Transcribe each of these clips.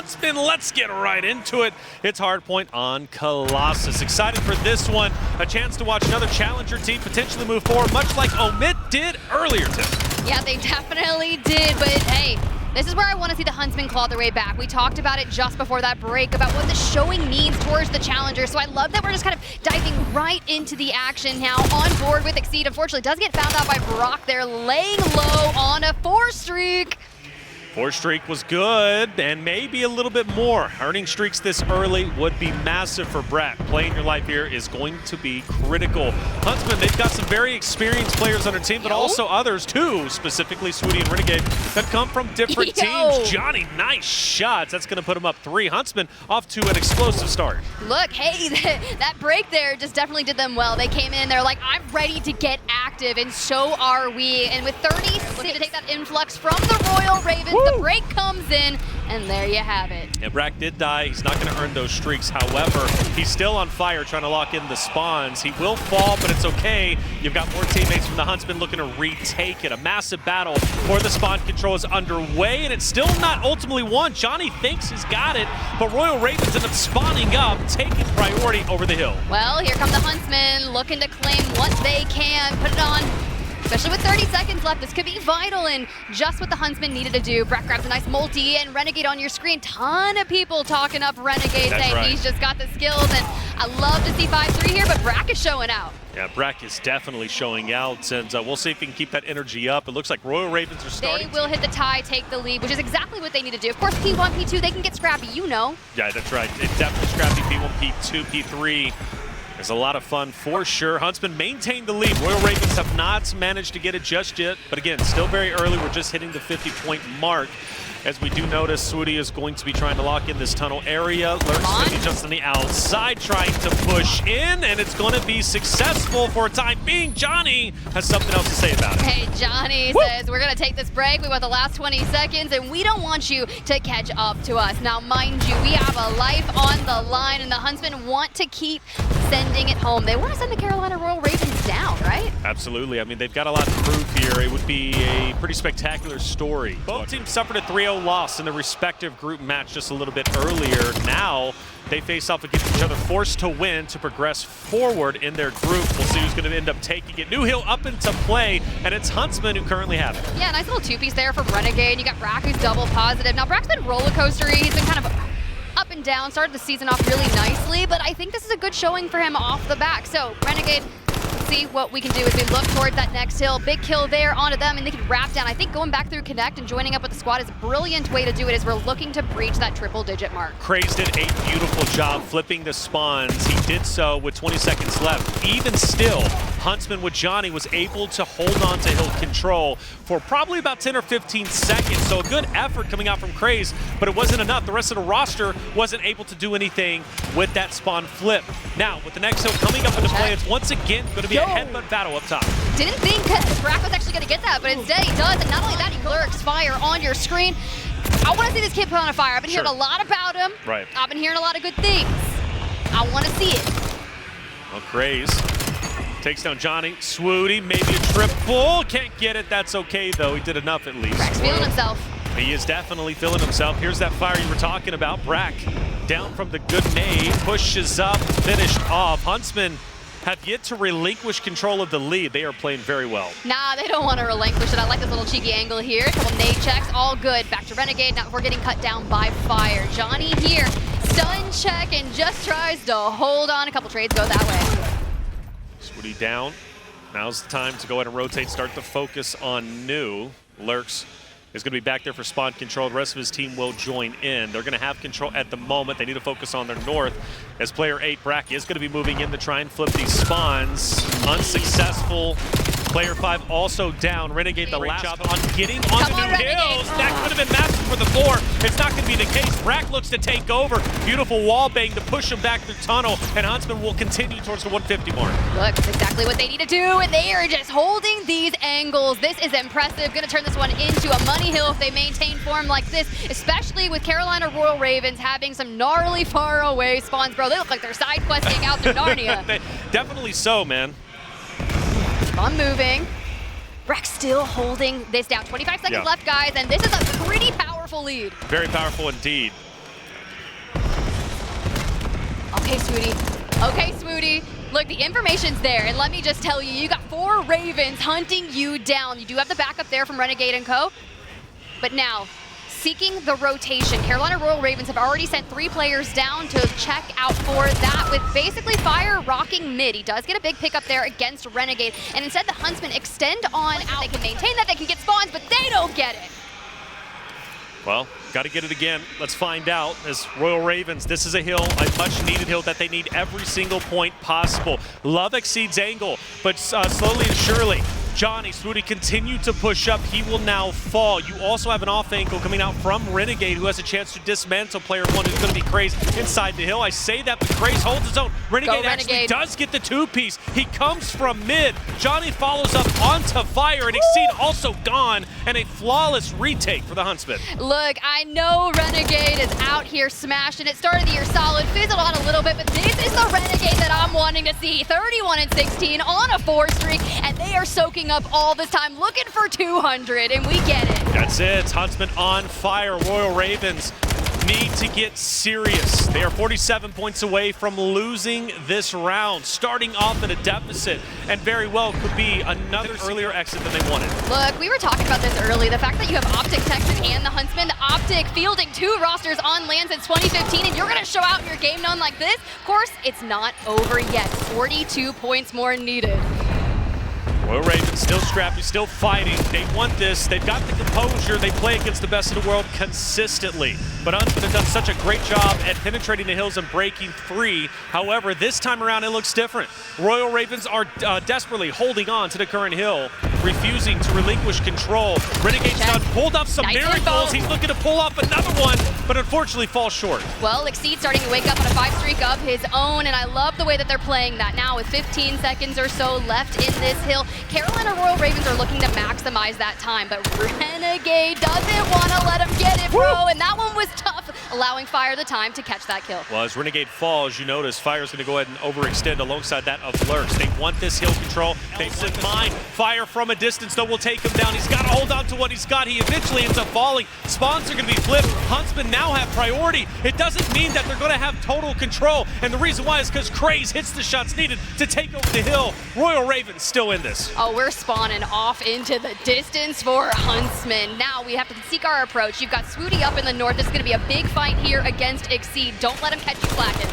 Huntsmen. Let's get right into it. It's Hardpoint on Colossus. Excited for this one. A chance to watch another challenger team potentially move forward, much like Omit did earlier today. Yeah, they definitely did, but hey, this is where I want to see the Huntsmen claw their way back. We talked about it just before that break about what the showing means towards the challenger, so I love that we're just kind of diving right into the action now. On board with Exceed, unfortunately does get found out by Brack. They're laying low on a 4 streak. 4 streak was good, and maybe a little bit more. Earning streaks this early would be massive for Brack. Playing your life here is going to be critical. Huntsmen, they've got some very experienced players on their team, but also others too, specifically Sweetie and Renegade, that come from different teams. Johnny, nice shots. That's going to put him up 3. Huntsmen off to an explosive start. Look, hey, that break there just definitely did them well. They came in, they're like, I'm ready to get active, and so are we. And with 36, looking to take that influx from the Royal Ravens. The break comes in, and there you have it. Yeah, Brack did die. He's not going to earn those streaks. However, he's still on fire trying to lock in the spawns. He will fall, but it's okay. You've got more teammates from the Huntsmen looking to retake it. A massive battle for the spawn control is underway, and it's still not ultimately won. Johnny thinks he's got it, but Royal Ravens end up spawning up, taking priority over the hill. Well, here come the Huntsmen looking to claim what they can, put it on. Especially with 30 seconds left, this could be vital and just what the Huntsmen needed to do. Brack grabs a nice multi and Renegade on your screen. Ton of people talking up Renegade, saying he's just got the skills, and I love to see 5-3 here, but Brack is showing out. Yeah, Brack is definitely showing out, and we'll see if he can keep that energy up. It looks like Royal Ravens are starting. They will hit the tie, take the lead, which is exactly what they need to do. Of course, P1, P2, they can get scrappy, you know. Yeah, that's right. It's definitely scrappy. P1, P2, P3. It's a lot of fun for sure. Huntsmen maintain the lead. Royal Ravens have not managed to get it just yet, but again, still very early. We're just hitting the 50-point mark. As we do notice, Sweetie is going to be trying to lock in this tunnel area. Lurqxx is going to be just on the outside trying to push in, and it's going to be successful for a time being. Johnny has something else to say about it. Hey, Johnny says, we're going to take this break. We want the last 20 seconds, and we don't want you to catch up to us. Now, mind you, we have a life on the line, and the Huntsmen want to keep sending it home. They want to send the Carolina Royal Ravens down, right? Absolutely. I mean, they've got a lot to prove here. It would be a pretty spectacular story. Both teams suffered a 3-0 loss in the respective group match just a little bit earlier. Now they face off against each other, forced to win to progress forward in their group. We'll see who's going to end up taking it. New Hill up into play, and it's Huntsmen who currently have it. Yeah, nice little two-piece there from Renegade. You got Brack, who's double positive. Now, Brack's been roller coastery. He's been kind of up and down, started the season off really nicely, but I think this is a good showing for him off the back. So, Renegade, see what we can do as we look towards that next hill. Big kill there onto them, and they can wrap down. I think going back through Connect and joining up with the squad is a brilliant way to do it as we're looking to breach that triple-digit mark. Craze did a beautiful job flipping the spawns. He did so with 20 seconds left. Even still, Huntsman with Johnny was able to hold on to hill control for probably about 10 or 15 seconds. So a good effort coming out from Craze, but it wasn't enough. The rest of the roster wasn't able to do anything with that spawn flip. Now, with the next hill coming up into play, it's once again going to be a headbutt battle up top. Didn't think Brack was actually going to get that, but instead he does. And not only that, he Lurqxx fire on your screen. I want to see this kid put on a fire. I've been hearing a lot about him. Right. I've been hearing a lot of good things. I want to see it. Well, Craze takes down Johnny. Swooty, maybe a triple. Can't get it. That's okay, though. He did enough at least. Brack's feeling himself. He is definitely feeling himself. Here's that fire you were talking about. Brack down from the good nade, pushes up, finished off. Huntsmen have yet to relinquish control of the lead. They are playing very well. Nah, they don't want to relinquish it. I like this little cheeky angle here. Couple nade checks, all good. Back to Renegade, now before getting cut down by fire. Johnny here, stun check, and just tries to hold on. A couple trades go that way. Swooty down. Now's the time to go ahead and rotate, start to focus on new. Lurqxx is going to be back there for spawn control. The rest of his team will join in. They're going to have control at the moment. They need to focus on their north as player 8, Brack, is going to be moving in to try and flip these spawns. Unsuccessful. Player 5 also down. Renegade the last job on getting on the new hills. That could have been massive for the 4. It's not going to be the case. Brack looks to take over. Beautiful wall bang to push him back through tunnel, and Huntsman will continue towards the 150 mark. Look, that's exactly what they need to do, and they are just holding these angles. This is impressive. Going to turn this one into a money hill if they maintain form like this, especially with Carolina Royal Ravens having some gnarly far away spawns. Bro, they look like they're side questing out through Narnia. Definitely so, man. On moving. Brack still holding this down. 25 seconds left, guys, and this is a pretty powerful lead. Very powerful indeed. Okay, Swooty. Okay, Swooty. Look, the information's there, and let me just tell you, you got 4 Ravens hunting you down. You do have the backup there from Renegade and co. But now, seeking the rotation, Carolina Royal Ravens have already sent 3 players down to check out for that with basically Fire rocking mid. He does get a big pickup there against Renegade, and instead the Huntsmen extend on out. They can maintain that, they can get spawns, but they don't get it. Well, got to get it again. Let's find out. As Royal Ravens, this is a hill, a much-needed hill that they need every single point possible. Love exceeds angle, but slowly and surely, Johnny, Swooty continue to push up. He will now fall. You also have an off ankle coming out from Renegade, who has a chance to dismantle player 1 who's going to be Craze inside the hill. I say that, but Craze holds his own. Renegade actually does get the 2-piece. He comes from mid. Johnny follows up onto Fire, and Exceed also gone, and a flawless retake for the Huntsmen. Look, I know Renegade is out here smashing it. Started the year solid, fizzled on a little bit, but this is the Renegade that I'm wanting to see. 31-16 on a 4 streak, and they are soaking up all this time, looking for 200, and we get it. That's it. Huntsmen on fire. Royal Ravens need to get serious. They are 47 points away from losing this round, starting off at a deficit, and very well could be another earlier exit than they wanted. Look, we were talking about this early. The fact that you have Optic, Texas, and the Huntsmen, the Optic fielding 2 rosters on land since 2015, and you're going to show out your game known like this? Of course, it's not over yet. 42 points more needed. Royal Ravens still scrappy, still fighting. They want this. They've got the composure. They play against the best in the world consistently. But Huntsmen have done such a great job at penetrating the hills and breaking free. However, this time around, it looks different. Royal Ravens are desperately holding on to the current hill, refusing to relinquish control. Renegade's done pulled off some miracles. He's looking to pull off another one, but unfortunately falls short. Well, Exceed starting to wake up on a 5 streak of his own, and I love the way that they're playing that now with 15 seconds or so left in this hill. Carolina Royal Ravens are looking to maximize that time, but Renegade doesn't want to let him get it, bro, and that one was tough, allowing Fire the time to catch that kill. Well, as Renegade falls, you notice Fire's going to go ahead and overextend alongside that of Lurqxx. They want this hill control. They sit mine. Fire from a distance, though, will take him down. He's got to hold on to what he's got. He eventually ends up falling. Spawns are going to be flipped. Huntsmen now have priority. It doesn't mean that they're going to have total control, and the reason why is because Craze hits the shots needed to take over the hill. Royal Ravens still in this. Oh, we're spawning off into the distance for Huntsmen. Now we have to seek our approach. You've got Swooty up in the north. This is going to be a big fight here against Exceed. Don't let him catch you slacking.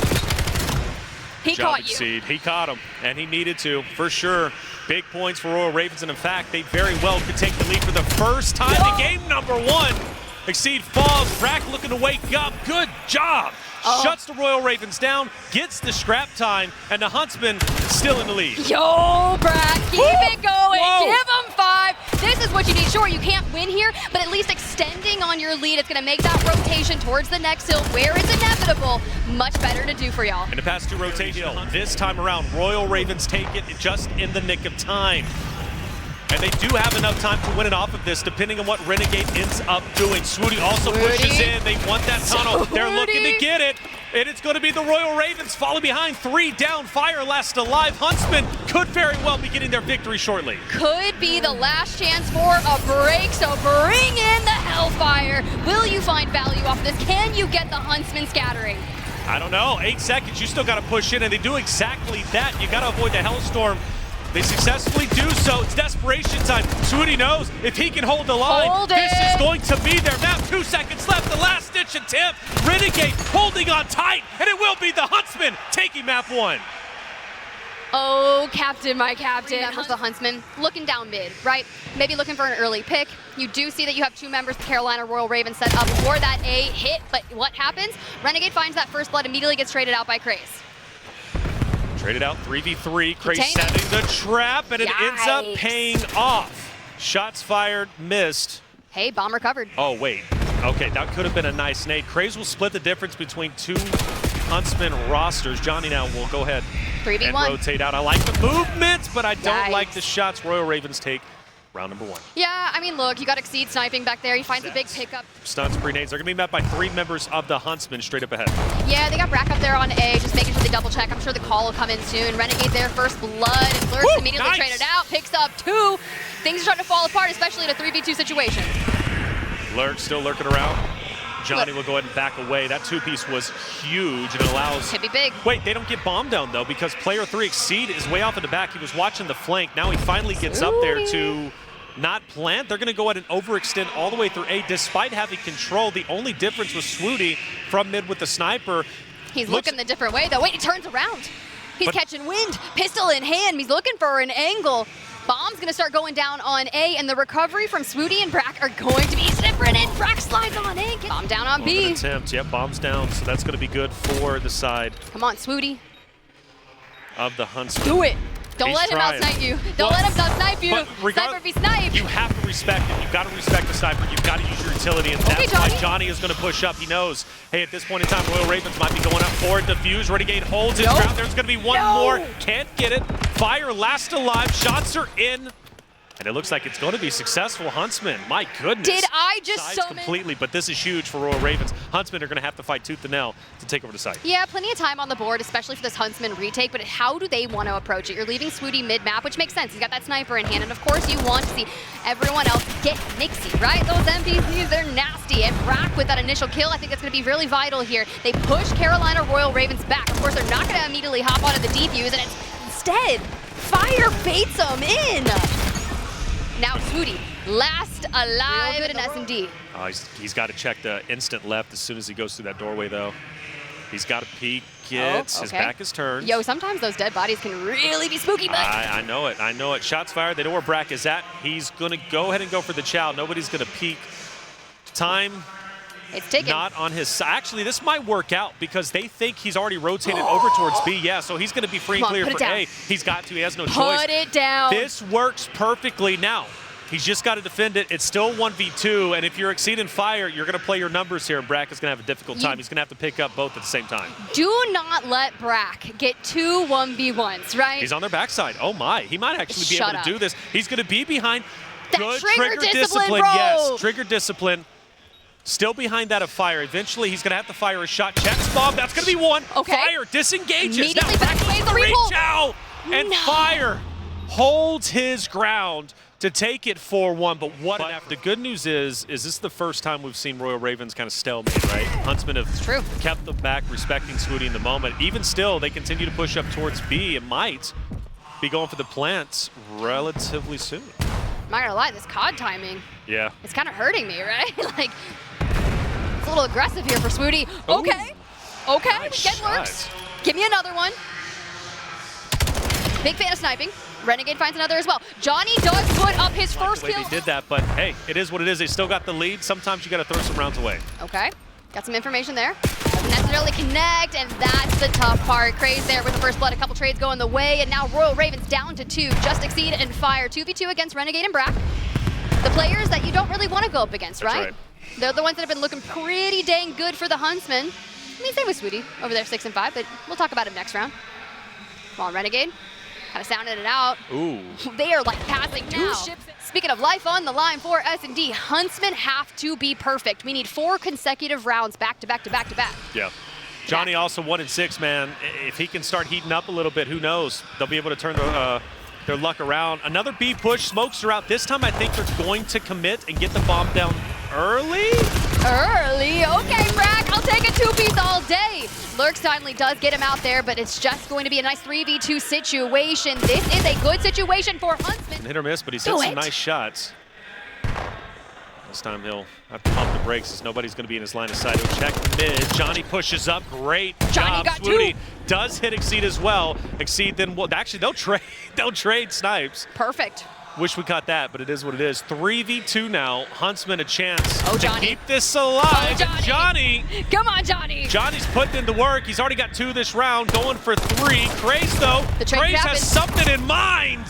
He caught you. Exceed. He caught him, and he needed to, for sure. Big points for Royal Ravens, and in fact, they very well could take the lead for the first time in game number 1. Exceed falls. Brack looking to wake up. Good job. Shuts the Royal Ravens down, gets the scrap time, and the Huntsmen still in the lead. Yo, Brack, keep it going. Give them 5. This is what you need. Sure, you can't win here, but at least extending on your lead, it's going to make that rotation towards the next hill where it's inevitable much better to do for y'all. In the past 2 rotations, this time around, Royal Ravens take it just in the nick of time. And they do have enough time to win it off of this, depending on what Renegade ends up doing. Swooty also pushes in. They want that tunnel. They're looking to get it. And it's going to be the Royal Ravens falling behind. 3 down. Fire last alive. Huntsmen could very well be getting their victory shortly. Could be the last chance for a break, so bring in the Hellfire. Will you find value off this? Can you get the Huntsmen scattering? I don't know. 8 seconds. You still got to push in, and they do exactly that. You got to avoid the Hellstorm. They successfully do so. It's desperation time. Swooty knows if he can hold the line, this is going to be their map. 2 seconds left, the last ditch attempt. Renegade holding on tight, and it will be the Huntsmen taking map 1. Oh, Captain, my Captain. Members of the Huntsmen looking down mid, right? Maybe looking for an early pick. You do see that you have 2 members of the Carolina Royal Ravens set up for that A hit, but what happens? Renegade finds that first blood, immediately gets traded out by Craze. Traded out 3v3, Craze setting the trap, and it ends up paying off. Shots fired, missed. Hey, bomb recovered. Oh, wait. Okay, that could have been a nice nade. Craze will split the difference between 2 Huntsmen rosters. Johnny now will go ahead 3v1. and rotate out. I like the movements, but I don't like the shots Royal Ravens take. Round number 1. Yeah, I mean, look, you got Exceed sniping back there. He finds a big pickup. Stuns, grenades. They're going to be met by 3 members of the Huntsmen straight up ahead. Yeah, they got Brack up there on A, just making sure they double check. I'm sure the call will come in soon. Renegade there, first blood, and Lurqxx immediately traded out, picks up 2. Things are starting to fall apart, especially in a 3v2 situation. Lurqxx still lurking around. Johnny will go ahead and back away. That two-piece was huge and allows... Could be big. Wait, they don't get bombed down, though, because player 3 Exceed is way off in the back. He was watching the flank. Now he finally gets up there to not plant. They're going to go ahead and overextend all the way through A, despite having control. The only difference was Swooty from mid with the sniper. He's looking the different way, though. Wait, he turns around. He's catching wind, pistol in hand. He's looking for an angle. Bomb's gonna start going down on A, and the recovery from Swooty and Brack are going to be different, and Brack slides on A. Bomb down on B. Attempt. Yep, bomb's down, so that's gonna be good for the side. Come on, Swooty. Of the Huntsmen. Do it. Don't He's let him trying. out-snipe you. Don't let him out-snipe you. Sniper be sniped. You have to respect it. You've got to respect the sniper. You've got to use your utility, and that's why Johnny is going to push up. He knows, hey, at this point in time, Royal Ravens might be going up for a defuse. Renegade holds his ground. There's going to be one more. Can't get it. Fire last alive. Shots are in. And it looks like it's going to be successful. Huntsmen, my goodness. Did I just summon? Completely, but this is huge for Royal Ravens. Huntsmen are going to have to fight tooth and nail to take over the site. Yeah, plenty of time on the board, especially for this Huntsman retake, but how do they want to approach it? You're leaving Swooty mid-map, which makes sense. He's got that sniper in hand, and of course you want to see everyone else get Nixie, right? Those NPCs, they're nasty, and Brack with that initial kill, I think that's going to be really vital here. They push Carolina Royal Ravens back. Of course, they're not going to immediately hop onto the defuse, and instead, Fire baits them in. Now Swooty, last alive in S&D. Oh, he's got to check the instant left as soon as he goes through that doorway, though. He's got to peek it. His back is turned. Yo, sometimes those dead bodies can really be spooky, but I know it. I know it. Shots fired. They know where Brack is at. He's going to go ahead and go for the chow. Nobody's going to peek. Time it's ticking. Not on his side. Actually, this might work out because they think he's already rotated over towards B. Yeah, so he's going to be free and clear for A. He's got to. He has no choice. Put it down. This works perfectly now. He's just got to defend it. It's still 1v2, and if you're exceeding fire, you're going to play your numbers here, and Brack is going to have a difficult time. He's going to have to pick up both at the same time. Do not let Brack get 2 1v1s, right? He's on their backside. Oh, my. He might actually be able to do this. He's going to be behind. That Good trigger discipline, bro. Yes, trigger discipline. Still behind that of fire. Eventually, he's going to have to fire a shot. Checks bomb. That's going to be one. Okay. Fire disengages. Immediately back away the repull. Chow, and Fire holds his ground to take it 4-1, but what an effort. The good news is this the first time we've seen Royal Ravens kind of stalemate, right? Huntsmen have kept them back, respecting Swooty in the moment. Even still, they continue to push up towards B and might be going for the plants relatively soon. I'm not gonna lie, this COD timing, it's kind of hurting me, right? Like, it's a little aggressive here for Swooty. Okay, nice get Lurqxx. Give me another one. Big fan of sniping. Renegade finds another as well. Johnny does put up his first kill. They did that, but hey, it is what it is. They still got the lead. Sometimes you got to throw some rounds away. Okay, got some information there. Doesn't necessarily connect, and that's the tough part. Craze there with the first blood. A couple trades going the way, and now Royal Ravens down to 2. Just Exceed and Fire. 2v2 against Renegade and Brack. The players that you don't really want to go up against, right? They're the ones that have been looking pretty dang good for the Huntsmen. I mean, same with Swooty over there, 6-5, but we'll talk about him next round. Come on, Renegade. Kind of sounding it out. Ooh. They are like passing now. Speaking of life on the line for S&D, Huntsmen have to be perfect. We need 4 consecutive rounds back to back to back to back. Yeah. Johnny also 1-6, man. If he can start heating up a little bit, who knows? They'll be able to turn their luck around. Another B push. Smokes are out. This time I think they're going to commit and get the bomb down early. Okay, Brack, I'll take a 2-piece all day. Lurqxx finally does get him out there, but it's just going to be a nice 3v2 situation. This is a good situation for Huntsmen. Hit or miss, but he's hit some nice shots. This time he'll have to pump the brakes as nobody's going to be in his line of sight. He'll check mid. Johnny pushes up. Great job. Swooty does hit Exceed as well. Exceed then will actually they'll trade snipes. Perfect. Wish we caught that, but it is what it is. 3v2 now. Huntsman a chance to keep this alive. Johnny. Come on, Johnny. Johnny's putting in the work. He's already got 2 this round, going for 3. Craze, though. Craze has something in mind.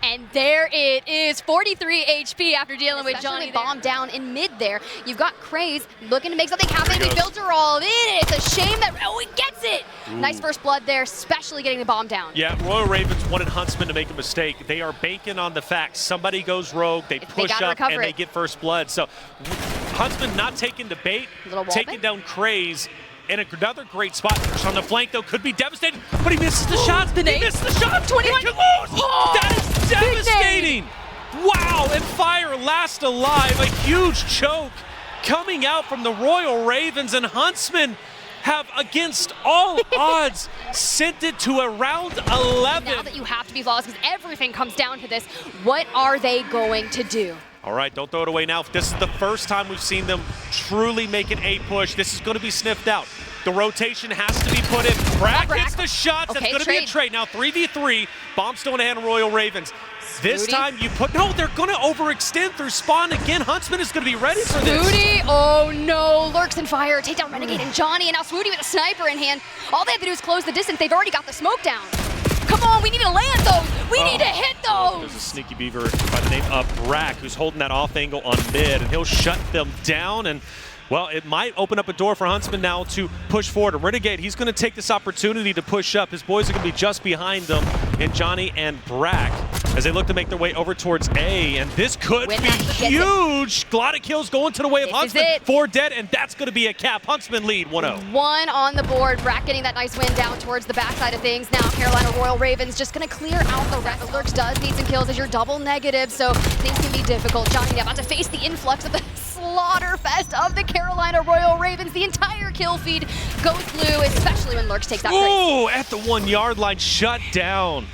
And there it is, 43 HP after dealing with Johnny. Bomb down in mid there. You've got Craze looking to make something happen. He filter all in. It's a shame that, he gets it. Ooh. Nice first blood there, especially getting the bomb down. Yeah, Royal Ravens wanted Huntsman to make a mistake. They are banking on the fact somebody goes rogue, they push up, and they get first blood. So Huntsman not taking the bait, taking down Craze. In another great spot. On the flank, though, could be devastating, but he misses the shots. He missed the shot. 21. That is devastating. Wow, and Fire last alive. A huge choke coming out from the Royal Ravens, and Huntsmen have, against all odds, sent it to a round 11. Now that you have to be flawless, because everything comes down to this, what are they going to do? All right, don't throw it away now. This is the first time we've seen them truly make an A push. This is going to be sniffed out. The rotation has to be put in. Brack hits the shots. Okay, that's going to be a trade. Now 3v3. Bomb still in the hand of Royal Ravens. This time you put, no, they're going to overextend through spawn again. Huntsman is going to be ready for this. Swooty, oh no, Lurqxx and fire, take down Renegade and Johnny, and now Swooty with a sniper in hand. All they have to do is close the distance. They've already got the smoke down. Come on, we need to land those. We need to hit those. There's a sneaky beaver by the name of Brack who's holding that off angle on mid, and he'll shut them down. And well, it might open up a door for Huntsman now to push forward. Renegade, he's going to take this opportunity to push up. His boys are going to be just behind them, and Johnny and Brack, as they look to make their way over towards A. And this could be huge. A lot of kills going to the way of Huntsman. 4 dead, and that's going to be a cap. Huntsman lead 1-0. 1 on the board. Brack getting that nice win down towards the backside of things. Now Carolina Royal Ravens just going to clear out the rest. Lurqxx does need some kills as you're double negative, so things can be difficult. Johnny about to face the influx of the slaughter fest of the Carolina Royal Ravens. The entire kill feed goes blue, especially when Lurqxx takes that break. Ooh, at the 1-yard line, shut down.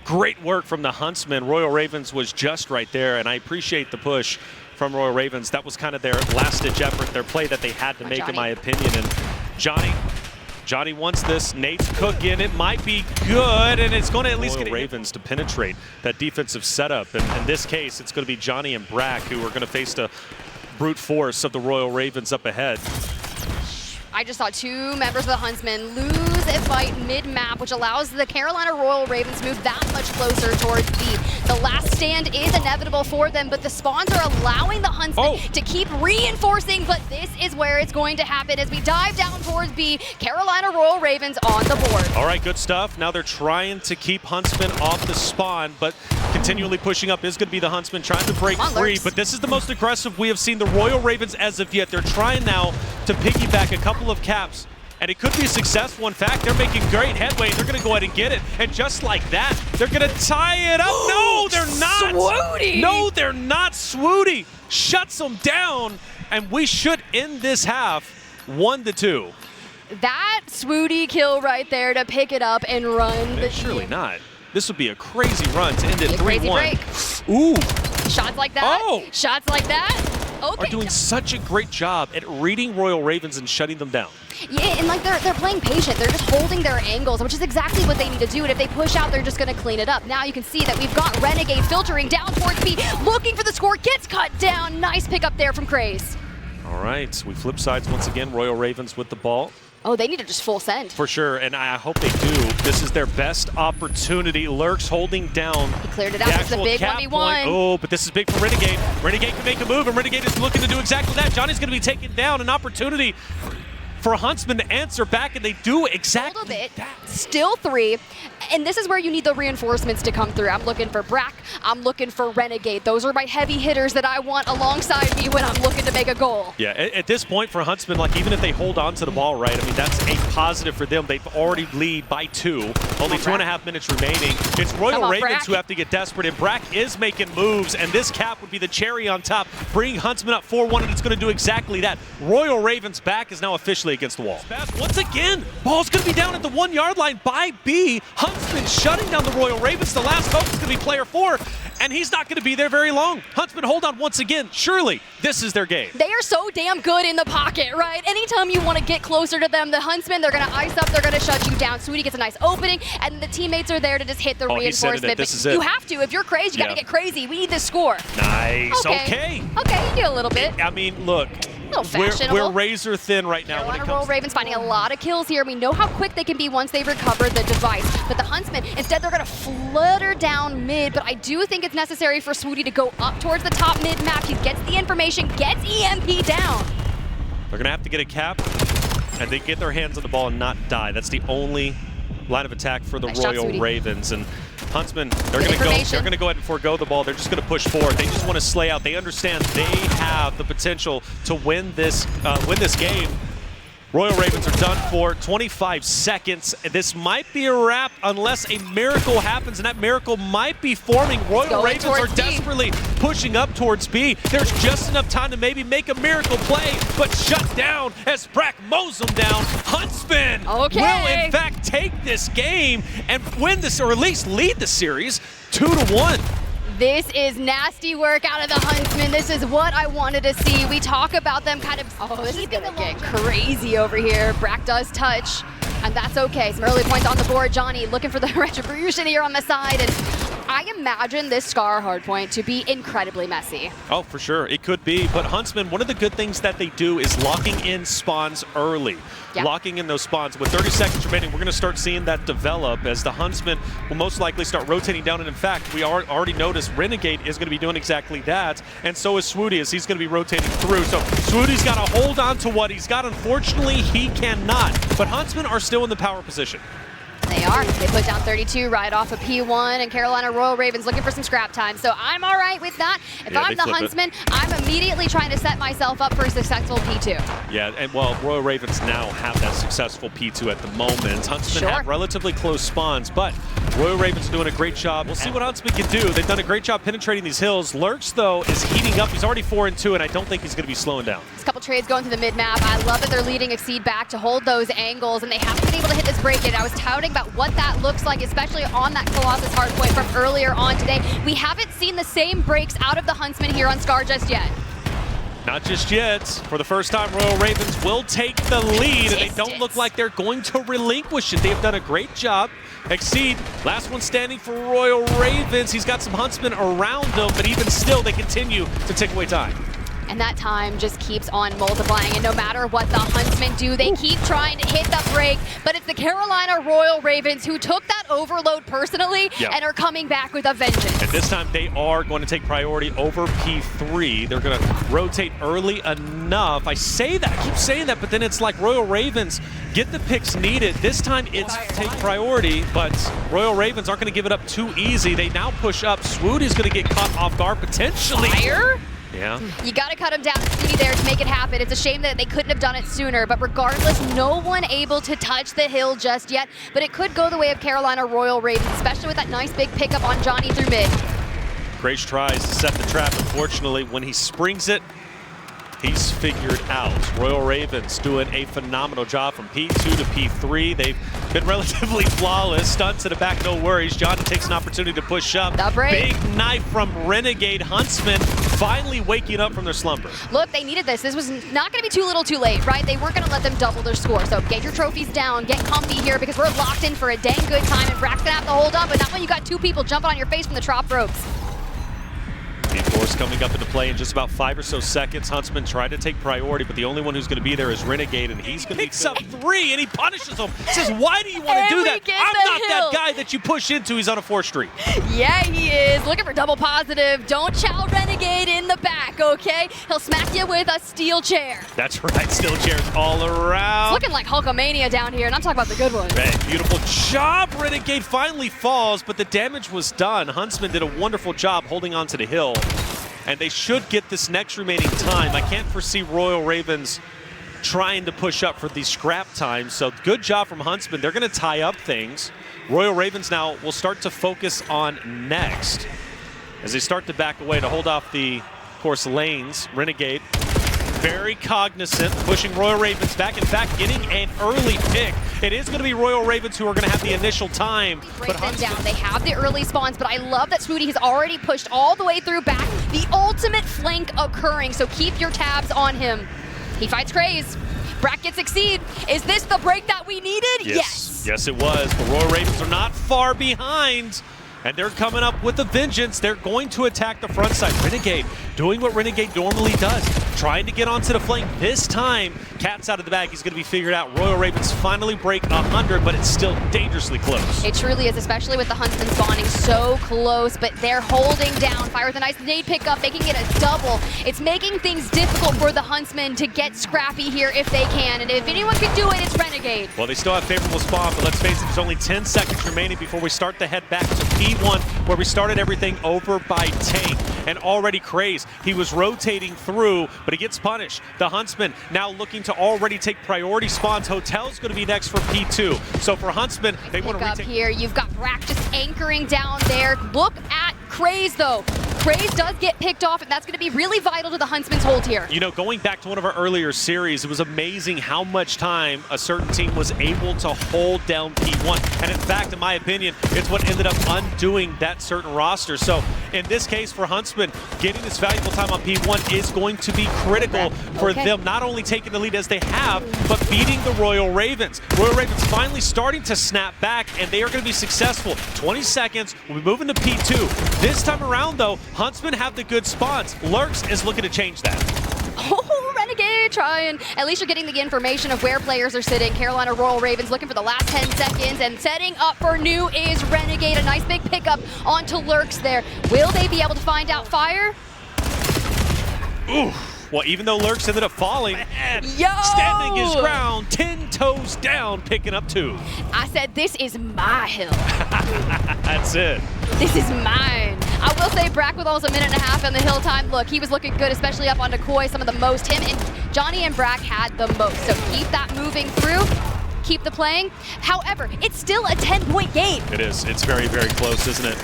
Great work from the Huntsmen. Royal Ravens was just right there, and I appreciate the push from Royal Ravens. That was kind of their last-ditch effort, their play that they had to make, in my opinion. And Johnny wants this. Nate's cooking. It might be good, and it's going to at least get Ravens to penetrate that defensive setup. And in this case, it's going to be Johnny and Brack who are going to face the brute force of the Royal Ravens up ahead. I just saw 2 members of the Huntsmen lose a fight mid-map, which allows the Carolina Royal Ravens to move that much closer towards B. The last stand is inevitable for them, but the spawns are allowing the Huntsmen to keep reinforcing, but this is where it's going to happen as we dive down towards B. Carolina Royal Ravens on the board. All right, good stuff. Now they're trying to keep Huntsmen off the spawn, but continually pushing up is going to be the Huntsmen trying to break free, but this is the most aggressive we have seen the Royal Ravens as of yet. They're trying now to piggyback a couple of caps, and it could be successful. In fact, they're making great headway. They're going to go ahead and get it, and just like that, they're going to tie it up. No, they're not. Swooty. No, they're not. Swooty shuts them down, and we should end this half 1-2. That Swooty kill right there to pick it up and run. Surely not. This would be a crazy run to end it 3-1. Ooh. Shots like that. Shots like that. Okay. Are doing such a great job at reading Royal Ravens and shutting them down. Yeah, and like they're playing patient. They're just holding their angles, which is exactly what they need to do. And if they push out, they're just going to clean it up. Now you can see that we've got Renegade filtering down towards B, looking for the score, gets cut down. Nice pick up there from Craze. All right, we flip sides once again. Royal Ravens with the ball. Oh, they need to just full send. For sure, and I hope they do. This is their best opportunity. Lurqxx holding down. He cleared it out. It's a big 1v1. Oh, but this is big for Renegade. Renegade can make a move, and Renegade is looking to do exactly that. Johnny's going to be taken down. An opportunity for Huntsman to answer back, and they do exactly that. Still 3, and this is where you need the reinforcements to come through. I'm looking for Brack. I'm looking for Renegade. Those are my heavy hitters that I want alongside me when I'm looking to make a goal. Yeah, at this point for Huntsman, like even if they hold on to the ball right, I mean, that's a positive for them. They've already lead by 2. Only 2.5 minutes remaining. It's Royal Ravens who have to get desperate, and Brack is making moves, and this cap would be the cherry on top, bringing Huntsman up 4-1, and it's going to do exactly that. Royal Ravens back is now officially against the wall. Once again, ball's going to be down at the 1-yard line by B. Huntsman shutting down the Royal Ravens. The last focus is going to be player 4, and he's not going to be there very long. Huntsman, hold on once again. Surely, this is their game. They are so damn good in the pocket, right? Anytime you want to get closer to them, the Huntsmen, they're going to ice up, they're going to shut you down. Swooty gets a nice opening, and the teammates are there to just hit the reinforcement. This is it. You have to. If you're crazy, you got to get crazy. We need this score. Nice. Okay. Okay, you do a little bit. I mean, look. We're razor thin right now. Carolina Royal Ravens finding a lot of kills here. We know how quick they can be once they recover the device. But the Huntsmen, instead, they're going to flutter down mid. But I do think it's necessary for Swooty to go up towards the top mid map. He gets the information, gets EMP down. They're going to have to get a cap, and they get their hands on the ball and not die. That's the only line of attack for the Royal Ravens. And Huntsmen, they're going to go ahead and forego the ball. They're just going to push forward. They just want to slay out. They understand they have the potential to win this game. Royal Ravens are done for. 25 seconds. This might be a wrap unless a miracle happens, and that miracle might be forming. Royal Ravens are desperately pushing up towards B. There's just enough time to maybe make a miracle play, but shut down as Brack mows them down. Huntsmen will, in fact, take this game and win this, or at least lead the series 2-1. This is nasty work out of the Huntsmen. This is what I wanted to see. We talk about them kind of, oh, this is gonna get crazy over here. Brack does touch, and that's okay. Some early points on the board. Johnny looking for the retribution here on the side, and I imagine this Scar hardpoint to be incredibly messy. Oh, for sure, it could be. But Huntsmen, one of the good things that they do is locking in spawns early. Yep. Locking in those spawns. With 30 seconds remaining, we're going to start seeing that develop as the Huntsmen will most likely start rotating down. And in fact, we already noticed Renegade is going to be doing exactly that. And so is Swoody, as he's going to be rotating through. So Swoody's got to hold on to what he's got. Unfortunately, he cannot. But Huntsmen are still in the power position. They are. They put down 32 right off of P1, and Carolina Royal Ravens looking for some scrap time. So I'm all right with that. If I'm the Huntsman, I'm immediately trying to set myself up for a successful P2. Yeah, and well, Royal Ravens now have that successful P2 at the moment. Huntsmen have relatively close spawns, but Royal Ravens are doing a great job. We'll see what Huntsmen can do. They've done a great job penetrating these hills. Lurqxx, though, is heating up. He's already 4-2, and I don't think he's going to be slowing down. There's a couple trades going to the mid-map. I love that they're leading Exceed back to hold those angles, and they haven't been able to hit this break-in. I was touting about what that looks like, especially on that Colossus Hardpoint from earlier on today. We haven't seen the same breaks out of the Huntsmen here on Scar just yet. Not just yet. For the first time, Royal Ravens will take the lead, and they don't look like they're going to relinquish it. They have done a great job. Exceed, last one standing for Royal Ravens. He's got some Huntsmen around him, but even still, they continue to take away time. And that time just keeps on multiplying, and no matter what the Huntsmen do, they keep trying to hit the break, but it's the Carolina Royal Ravens who took that overload personally and are coming back with a vengeance. And this time they are going to take priority over P3. They're going to rotate early enough. I say that, I keep saying that, but then it's like Royal Ravens get the picks needed. This time it's take priority, but Royal Ravens aren't going to give it up too easy. They now push up. Swoody's going to get caught off guard potentially. Fire? Yeah. You got to cut him down, Swooty there to make it happen. It's a shame that they couldn't have done it sooner, but regardless, no one able to touch the hill just yet. But it could go the way of Carolina Royal Ravens, especially with that nice big pickup on Johnny through mid. Grace tries to set the trap. Unfortunately, when he springs it, he's figured out. Royal Ravens doing a phenomenal job from P2 to P3. They've been relatively flawless. Stunts in the back, no worries. Johnny takes an opportunity to push up. Big knife from Renegade. Huntsmen finally waking up from their slumber. Look, they needed this. This was not going to be too little too late, right? They weren't going to let them double their score. So get your trophies down, get comfy here, because we're locked in for a dang good time, and Brack's going to have to hold up, and not when you got two people jumping on your face from the top ropes. Force coming up into play in just about 5 or so seconds. Huntsman tried to take priority, but the only one who's going to be there is Renegade, and he's going to picks up 3, and he punishes him. He says, why do you want to do that? I'm not that guy that you push into. He's on a 4th streak. Yeah, he is. Looking for double positive. Don't chow Renegade in the back, okay? He'll smack you with a steel chair. That's right. Steel chairs all around. It's looking like Hulkamania down here, and I'm talking about the good one. Right. Beautiful job. Renegade finally falls, but the damage was done. Huntsman did a wonderful job holding on to the hill. And they should get this next remaining time. I can't foresee Royal Ravens trying to push up for these scrap times. So good job from Huntsman. They're going to tie up things. Royal Ravens now will start to focus on next as they start to back away to hold off the, of course, lanes. Renegade very cognizant, pushing Royal Ravens back. In fact, getting an early pick. It is going to be Royal Ravens who are going to have the initial time. Break them down. They have the early spawns, but I love that Swooty has already pushed all the way through back. The ultimate flank occurring, so keep your tabs on him. He fights Craze. Brack gets Exceed. Is this the break that we needed? Yes. Yes, it was. But Royal Ravens are not far behind. And they're coming up with a vengeance. They're going to attack the front side. Renegade doing what Renegade normally does, trying to get onto the flank. This time, Cat's out of the bag. He's going to be figured out. Royal Ravens finally break 100, but it's still dangerously close. It truly is, especially with the Huntsmen spawning so close, but they're holding down. Fire with a nice nade pickup, making it a double. It's making things difficult for the Huntsmen to get scrappy here if they can, and if anyone can do it, it's Renegade. Well, they still have favorable spawn, but let's face it, there's only 10 seconds remaining before we start to head back to P1, where we started everything over by Tank. and already Craze. He was rotating through, but he gets punished. The Huntsmen now looking to already take priority spawns. Hotel's going to be next for P2. So for Huntsmen, they want to retake. Here, you've got Brack just anchoring down there. Look at Craze, though. Craze does get picked off, and that's going to be really vital to the Huntsmen's hold here. You know, going back to one of our earlier series, it was amazing how much time a certain team was able to hold down P1. And in fact, in my opinion, it's what ended up undoing that certain roster. So in this case for Huntsmen, getting this valuable time on P1 is going to be critical for them not only taking the lead as they have, but beating the Royal Ravens. Royal Ravens finally starting to snap back, and they are going to be successful. 20 seconds, we'll be moving to P2. This time around, though, Huntsmen have the good spawns. Lurqxx is looking to change that. Oh, Renegade trying. At least you're getting the information of where players are sitting. Carolina Royal Ravens looking for the last 10 seconds, and setting up for new is Renegade. A nice big pickup onto Lurqxx there. Will they be able to find out fire? Ooh. Well, even though Lurqxx ended up falling, standing his ground, 10 toes down, picking up 2. I said, this is my hill. That's it. This is mine. I will say Brack with almost a minute and a half on the hill time. Look, he was looking good, especially up onto Koi, some of the most. Him and Johnny and Brack had the most. So keep that moving through. Keep the playing. However, it's still a 10-point game. It is. It's very, very close, isn't it?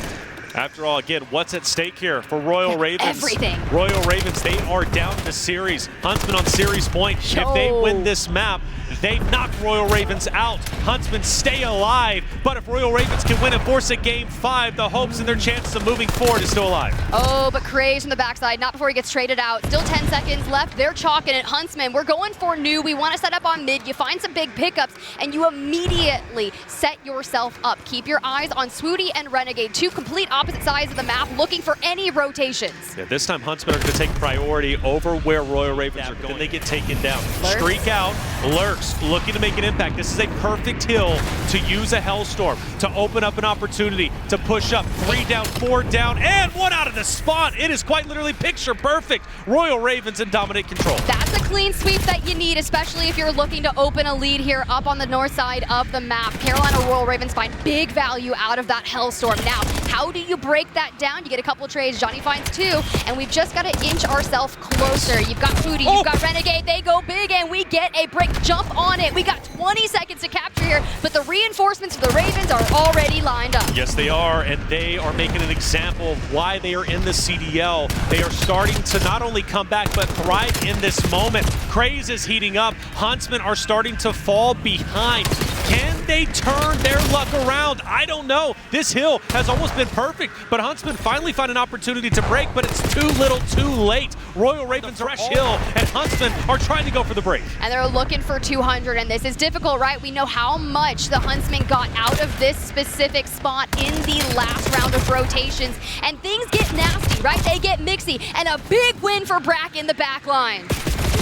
After all, again, what's at stake here for Royal Ravens? Everything. Royal Ravens, they are down in the series. Huntsmen on series point. If they win this map, they knock Royal Ravens out. Huntsmen stay alive, but if Royal Ravens can win and force a game 5, the hopes and their chances of moving forward is still alive. Oh, but Craze from the backside, not before he gets traded out. Still 10 seconds left. They're chalking it. Huntsmen, we're going for new. We want to set up on mid. You find some big pickups, and you immediately set yourself up. Keep your eyes on Swooty and Renegade, 2 complete opposite sides of the map, looking for any rotations. Yeah, this time Huntsmen are going to take priority over where Royal Ravens are going. Then they get taken down. Lurqxx. Streak out. Lurqxx looking to make an impact. This is a perfect hill to use a Hellstorm to open up an opportunity to push up. 3 down, 4 down, and 1 out of the spot. It is quite literally picture perfect. Royal Ravens in dominant control. That's a clean sweep that you need, especially if you're looking to open a lead here up on the north side of the map. Carolina Royal Ravens find big value out of that Hellstorm. Now, how do you break that down? You get a couple trades. Johnny finds 2, and we've just got to inch ourselves closer. You've got Foodie, you've got Renegade. They go big, and we get a break. Jump on it. We got 20 seconds to capture here, but the reinforcements for the Ravens are already lined up. Yes, they are, and they are making an example of why they are in the CDL. They are starting to not only come back, but thrive in this moment. Craze is heating up. Huntsmen are starting to fall behind. Can they turn their luck around? I don't know. This hill has almost been perfect, but Huntsmen finally find an opportunity to break, but it's too little too late. Royal Ravens fresh hill, and Huntsmen are trying to go for the break. And they're looking for 200, and this is difficult, right? We know how much the Huntsmen got out of this specific spot in the last round of rotations, and things get nasty, right? They get mixy, and a big win for Brack in the back line.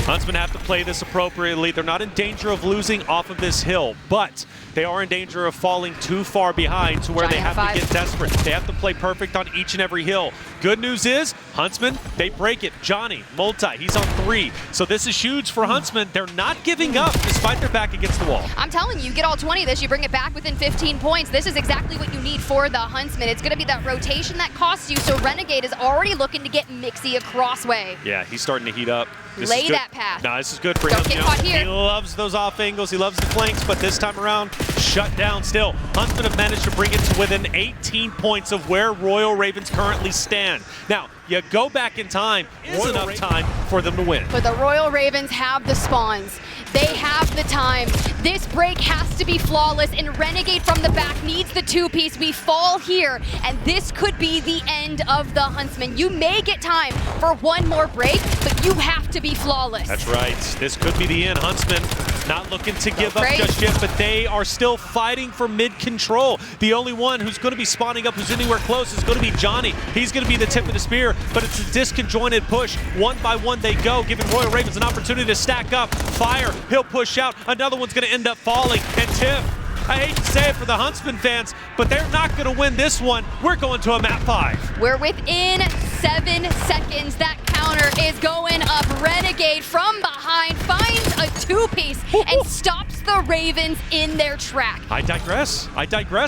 Huntsmen have to play this appropriately. They're not in danger of losing off of this hill, but they are in danger of falling too far behind to where they have to get desperate. They have to play perfect on each and every hill. Good news is, Huntsmen, they break it. Johnny, multi, he's on 3. So this is huge for Huntsmen. They're not giving up despite their back against the wall. I'm telling you, you get all 20 of this, you bring it back within 15 points. This is exactly what you need for the Huntsmen. It's going to be that rotation that costs you, so Renegade is already looking to get mixy across way. Yeah, he's starting to heat up. Lay that path. No, this is good for him. Don't get caught here. He loves those off angles. He loves the flanks, but this time around, shut down still. Huntsmen have managed to bring it to within 18 points of where Royal Ravens currently stand. Now, you go back in time, is enough time for them to win. But the Royal Ravens have the spawns. They have the time. This break has to be flawless, and Renegade from the back needs the 2-piece. We fall here, and this could be the end of the Huntsmen. You may get time for one more break, but you have to be flawless. That's right. This could be the end. Huntsmen not looking to give up just yet, but they are still fighting for mid-control. The only one who's going to be spawning up who's anywhere close is going to be Johnny. He's going to be the tip of the spear, but it's a disconjointed push. One by one they go, giving Royal Ravens an opportunity to stack up. Fire, he'll push out. Another one's going to end up falling, and Tiff, I hate to say it for the Huntsmen fans, but they're not going to win this one. We're going to a map 5. We're within 7 seconds. That counter is going up. Renegade from behind finds a 2-piece and stops the Ravens in their track. I digress.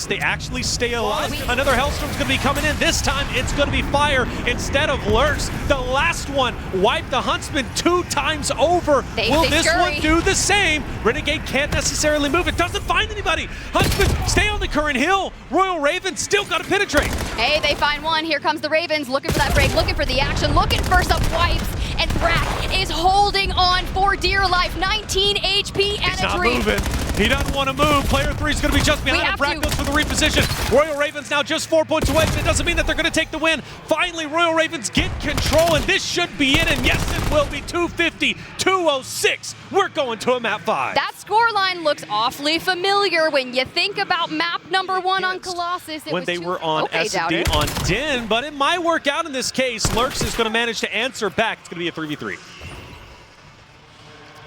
They actually stay alive. Another Hellstorm's going to be coming in. This time it's going to be fire instead of Lurqxx. The last one wiped the Huntsmen 2 times over. Will this one do the same? Renegade can't necessarily move. It doesn't find anybody. Huntsmen stay on the current hill. Royal Ravens still got to penetrate. Hey, they find one. Here comes the Ravens, looking for that break, looking for the action, looking for some wipes. And Brack is holding on for dear life. 19 HP and a dream. He's not moving. He doesn't want to move. Player 3 is going to be just behind him. Brack goes for the reposition. Royal Ravens now just 4 points away, but it doesn't mean that they're going to take the win. Finally, Royal Ravens get control, and this should be it. And yes, it will be 250, 206. We're going to a map 5. That scoreline looks awfully familiar when you think about map number 1 on Colossus. When they were on S&D on Din, but it might work out in this case. Lurqxx is going to manage to answer back. It's going to be a 3v3.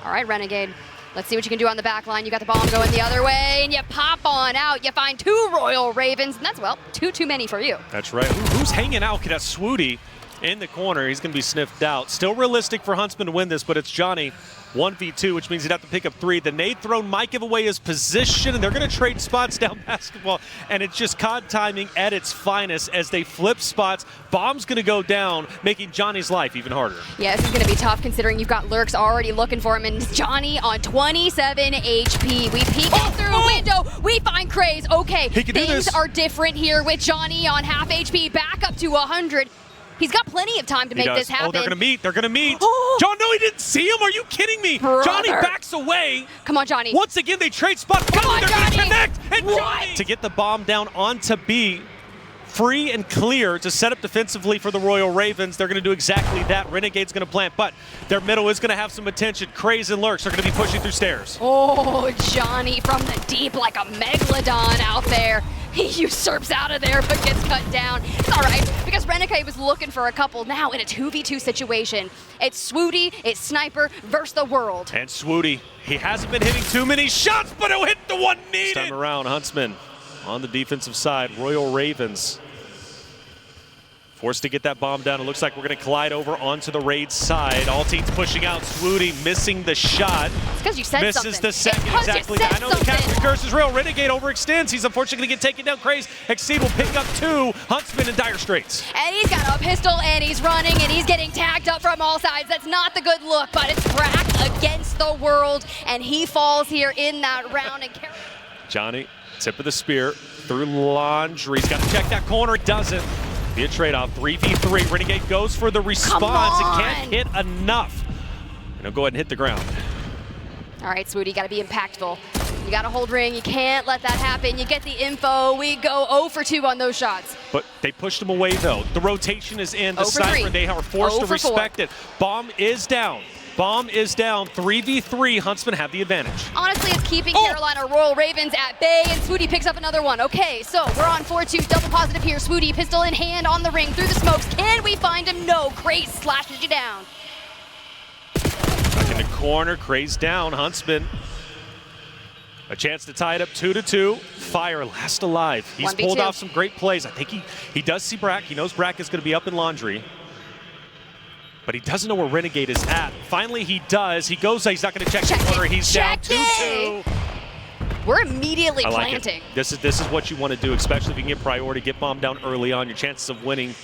All right, Renegade. Let's see what you can do on the back line. You got the bomb going the other way, and you pop on out. You find 2 Royal Ravens, and that's, well, 2 too many for you. That's right. Who's hanging out? That's Swooty in the corner. He's going to be sniffed out. Still realistic for Huntsmen to win this, but it's Johnny 1v2, which means he'd have to pick up 3. The nade thrown might give away his position, and they're going to trade spots down basketball, and it's just COD timing at its finest as they flip spots. Bomb's going to go down, making Johnny's life even harder. Yeah, this is going to be tough considering you've got Lurqxx already looking for him, and Johnny on 27 HP. We peek out through a window. We find Craze. Okay, things are different here with Johnny on half HP, back up to 100. He's got plenty of time to make this happen. Oh, they're going to meet. They're going to meet. John, no, he didn't see him. Are you kidding me? Brother. Johnny backs away. Come on, Johnny. Once again, they trade spots. Come on, they're Johnny. going to connect. And Johnny to get the bomb down onto B. Free and clear to set up defensively for the Royal Ravens. They're going to do exactly that. Renegade's going to plant, but their middle is going to have some attention. Craze and Lurqxx are going to be pushing through stairs. Oh, Johnny from the deep like a megalodon out there. He usurps out of there but gets cut down. It's all right because Renegade was looking for a couple now in a 2v2 situation. It's Swooty, it's Sniper versus the world. And Swooty, he hasn't been hitting too many shots, but he'll hit the one needed. This time around, Huntsmen on the defensive side. Royal Ravens forced to get that bomb down. It looks like we're going to collide over onto the Raid side. All teams pushing out. Swooty missing the shot. It's because you said something. Misses the second. Exactly. I know the captain curse is real. Renegade overextends. He's unfortunately going to get taken down. Craze. Exceed will pick up 2. Huntsman in dire straits. And he's got a pistol and he's running and he's getting tagged up from all sides. That's not the good look, but it's Brack against the world, and he falls here in that round. And Johnny, tip of the spear through laundry. He's got to check that corner. Doesn't. Be a trade-off. 3v3. Renegade goes for the response. It can't hit enough. And he'll go ahead and hit the ground. All right, Swooty, you got to be impactful. You got to hold ring. You can't let that happen. You get the info. We go 0 for 2 on those shots. But they pushed him away, though. The rotation is in. The Sniper, they are forced to respect it. Bomb is down. Bomb is down. 3v3. Huntsmen have the advantage. Honestly, it's keeping Carolina Royal Ravens at bay, and Swooty picks up another one. Okay, so we're on 4-2. Double positive here. Swooty, pistol in hand on the ring through the smokes. Can we find him? No. Craze slashes you down. Back in the corner. Craze down. Huntsman. A chance to tie it up 2-2. Fire last alive. He's pulled off some great plays. I think he does see Brack. He knows Brack is going to be up in laundry. But he doesn't know where Renegade is at. Finally, he does. He goes, he's not going to check the corner. He's down 2-2. We're immediately planting. This is what you want to do, especially if you can get priority, get bomb down early on. Your chances of winning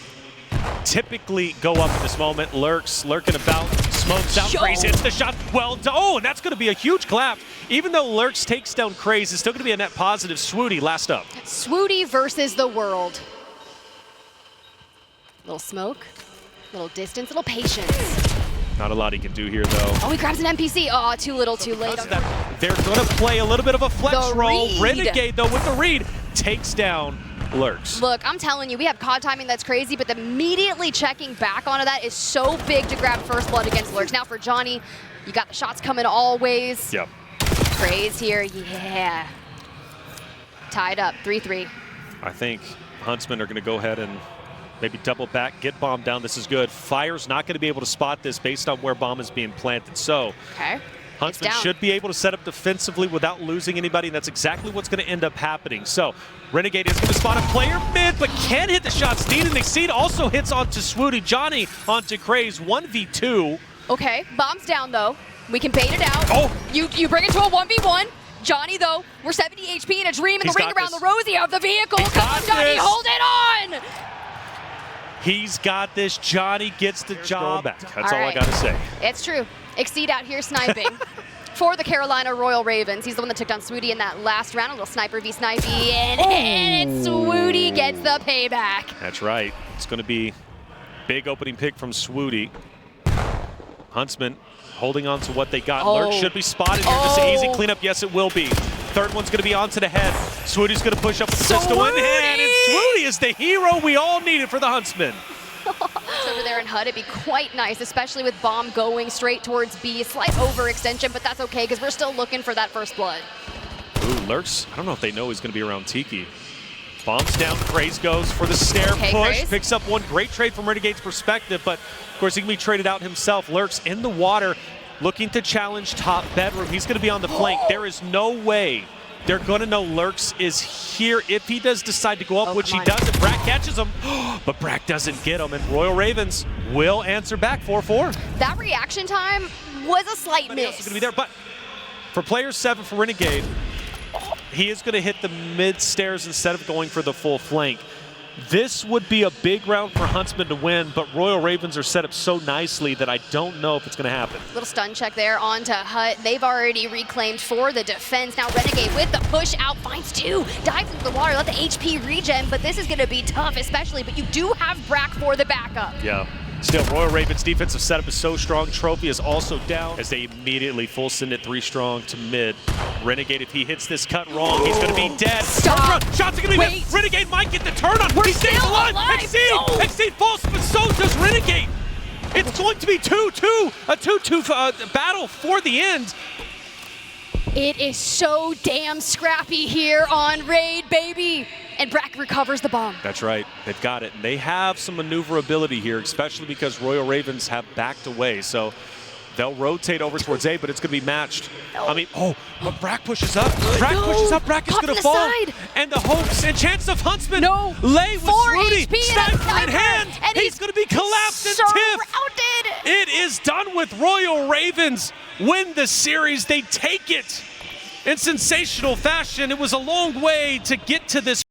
typically go up at this moment. Lurqxx lurking about, smokes out. Craze hits the shot. Well done. Oh, and that's going to be a huge clap. Even though Lurqxx takes down Craze, it's still going to be a net positive. Swooty last up. Swooty versus the world. Little smoke. Little distance, little patience. Not a lot he can do here, though. Oh, he grabs an NPC. Oh, too little, too late. They're going to play a little bit of a flex roll. Renegade, though, with the read, takes down Lurqxx. Look, I'm telling you, we have COD timing that's crazy, but immediately checking back onto that is so big to grab first blood against Lurqxx. Now for Johnny, you got the shots coming always. Yep. Craze here, yeah. Tied up, 3-3. I think Huntsmen are going to go ahead and maybe double back, get bomb down. This is good. Fire's not going to be able to spot this based on where bomb is being planted. So Huntsmen should be able to set up defensively without losing anybody, and that's exactly what's going to end up happening. So Renegade is going to spot a player mid, but can't hit the shots needed. And Exceed also hits onto Swooty. Johnny onto Craze, 1v2. Okay, bomb's down though. We can bait it out. Oh! You bring it to a 1v1. Johnny, though, we're 70 HP in a dream in the ring around this. the Rosie of the vehicle. He's Come on, got Johnny, this. hold it on! He's got this. Johnny gets the job back. That's all I right. got to say. It's true. Exceed out here sniping for the Carolina Royal Ravens. He's the one that took down Swooty in that last round. A little sniper v snipey, and Swooty gets the payback. That's right. It's going to be big opening pick from Swooty. Huntsmen holding on to what they got. Lurqxx should be spotted here. Just an easy cleanup. Yes, it will be. Third one's going to be onto the head. Swooty's going to push up with the pistol in hand, and Swooty is the hero we all needed for the Huntsmen. Over there in HUD, it'd be quite nice, especially with bomb going straight towards B. Slight overextension, but that's okay because we're still looking for that first blood. Ooh, Lurqxx, I don't know if they know he's going to be around Tiki. Bombs down, Faze goes for the snare push, Grace. picks up one. Great trade from Renegade's perspective, but of course he can be traded out himself. Lurqxx in the water, looking to challenge top bedroom. He's going to be on the flank. There is no way they're going to know Lurqxx is here. If he does decide to go up, which he does, and Brack catches him, but Brack doesn't get him, and Royal Ravens will answer back 4-4. That reaction time was a slight Somebody else miss. is going to be there, but for player 7 for Renegade, he is going to hit the mid stairs instead of going for the full flank. This would be a big round for Huntsmen to win, but Royal Ravens are set up so nicely that I don't know if it's going to happen. Little stun check there onto Hut. They've already reclaimed for the defense. Now Renegade with the push out, finds two, dives into the water, let the HP regen, but this is going to be tough especially, but you do have Brack for the backup. Yeah. Still, Royal Ravens' defensive setup is so strong. Trophy is also down as they immediately full send it 3 strong to mid. Renegade, if he hits this cut wrong, he's going to be dead. Stop. Shots are going to be missed. Renegade might get the turn on. He stays still alive. alive. Exceed falls, but so does Renegade. It's going to be 2-2, a 2-2 battle for the end. It is so damn scrappy here on Raid, baby. And Brack recovers the bomb. That's right. They've got it. And they have some maneuverability here, especially because Royal Ravens have backed away. So they'll rotate over towards A, but it's going to be matched. I mean, but Brack pushes up. Brack pushes up. Brack is going to fall. Side. And the hopes and chance of Huntsmen. No. Lay with 4 Swooty. HP Sniper in hand. And he's going to be collapsed and surrounded. tipped. It is done with Royal Ravens. Win the series. They take it in sensational fashion. It was a long way to get to this